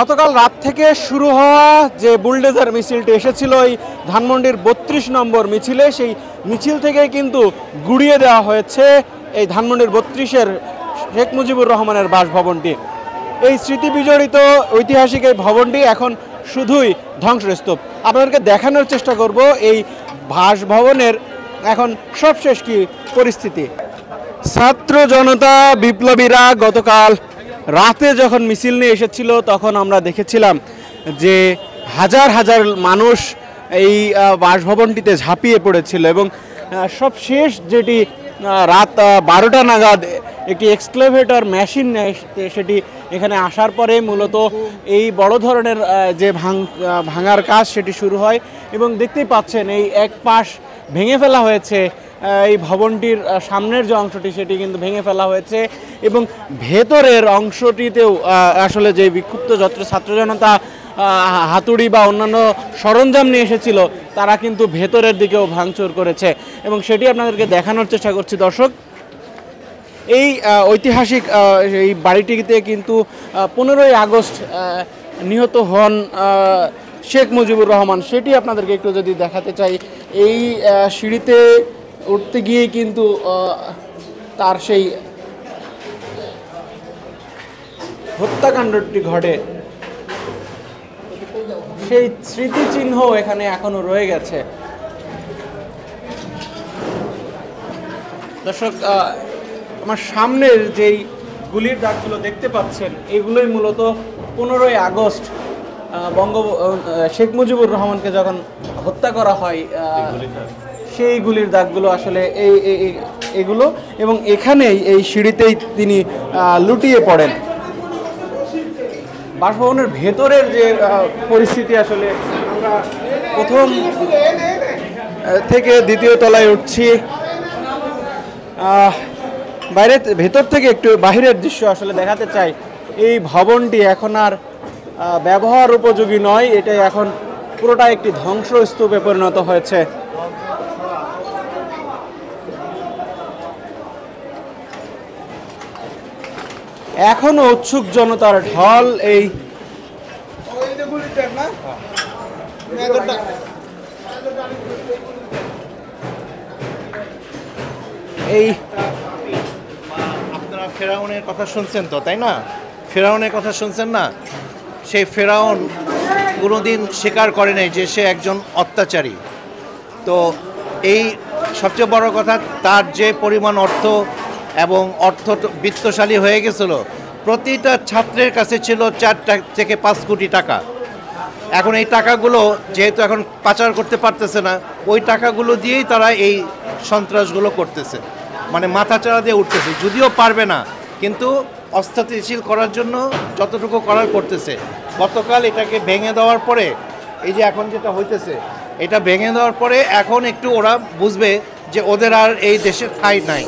গতকাল রাত থেকে শুরু হওয়া যে বুলডোজার মিছিলটি এসেছিল এই ধানমন্ডির ৩২ নম্বর মিছিলে, সেই মিছিল থেকে কিন্তু গুড়িয়ে দেওয়া হয়েছে এই ধানমন্ডির ৩২-এর শেখ মুজিবুর রহমানের বাসভবনটি। এই স্মৃতি বিজড়িত ঐতিহাসিক এই ভবনটি এখন শুধুই ধ্বংসস্তূপ। আপনাদেরকে দেখানোর চেষ্টা করব এই বাসভবনের এখন সবশেষ কি পরিস্থিতি। ছাত্র জনতা বিপ্লবীরা গতকাল রাতে যখন মিছিল নিয়ে এসেছিল তখন আমরা দেখেছিলাম যে হাজার হাজার মানুষ এই বাসভবনটিতে ঝাঁপিয়ে পড়েছিল এবং সবশেষ যেটি রাত 12টা নাগাদ একটি এক্সক্লেভেটর মেশিন সেটি এখানে আসার পরে মূলত এই বড় ধরনের যে ভাঙার কাজ সেটি শুরু হয় এবং দেখতেই পাচ্ছেন এই এক পাশ ভেঙে ফেলা হয়েছে। এই ভবনটির সামনের যে অংশটি সেটি কিন্তু ভেঙে ফেলা হয়েছে এবং ভেতরের অংশটিতেও আসলে যে বিক্ষুব্ধ ছাত্র জনতা হাতুড়ি বা অন্যান্য সরঞ্জাম নিয়ে এসেছিল তারা কিন্তু ভেতরের দিকেও ভাঙচুর করেছে এবং সেটি আপনাদেরকে দেখানোর চেষ্টা করছি। দর্শক, এই ঐতিহাসিক এই বাড়িটিতে কিন্তু 15ই আগস্ট নিহত হন শেখ মুজিবুর রহমান, সেটি আপনাদেরকে একটু যদি দেখাতে চাই। এই সিঁড়িতে উঠতে গিয়ে কিন্তু তার সেই হত্যাকাণ্ডটি ঘটে, সেই স্মৃতিচিহ্ন এখানে এখনো রয়ে গেছে। দর্শক, আমার সামনের যেই গুলির দাগগুলো দেখতে পাচ্ছেন এগুলোই মূলত 15ই আগস্ট শেখ মুজিবুর রহমানকে যখন হত্যা করা হয় সেই গুলির দাগগুলো আসলে এগুলো এবং এখানেই এই সিঁড়িতেই তিনি লুটিয়ে পড়েন। বাসভবনের ভেতরের যে পরিস্থিতি, আসলে আমরা প্রথম থেকে দ্বিতীয় তলায় উঠছি, ভেতর থেকে একটু বাহিরের দৃশ্য আসলে দেখাতে চাই। এই ভবনটি এখন আর ব্যবহার উপযোগী নয়, এটা এখন পুরোটা একটি ধ্বংসস্তূপে পরিণত হয়েছে। এখনো উৎসুক জনতার ঢল এই আপনারা ফেরাউনের কথা শুনছেন তো, তাই না? ফেরাউনের কথা শুনছেন না? সেই ফেরাউন কোনোদিন স্বীকার করে নাই যে সে একজন অত্যাচারী। তো এই সবচেয়ে বড় কথা, তার যে পরিমাণ অর্থ এবং বিত্তশালী হয়ে গেছিল, প্রতিটা ছাত্রের কাছে ছিল 4 থেকে 5 কোটি টাকা। এখন এই টাকাগুলো যেহেতু এখন পাচার করতে পারতেছে না, ওই টাকাগুলো দিয়েই তারা এই সন্ত্রাসগুলো করতেছে, মানে মাথাচাড়া দিয়ে উঠতেছে। যদিও পারবে না, কিন্তু অস্থিতিশীল করার জন্য যতটুকু করার করতেছে। গতকাল এটাকে ভেঙে দেওয়ার পরে, এই যে এখন যেটা হইতেছে, এটা ভেঙে দেওয়ার পরে এখন একটু ওরা বুঝবে যে ওদের আর এই দেশে ঠাঁই নাই।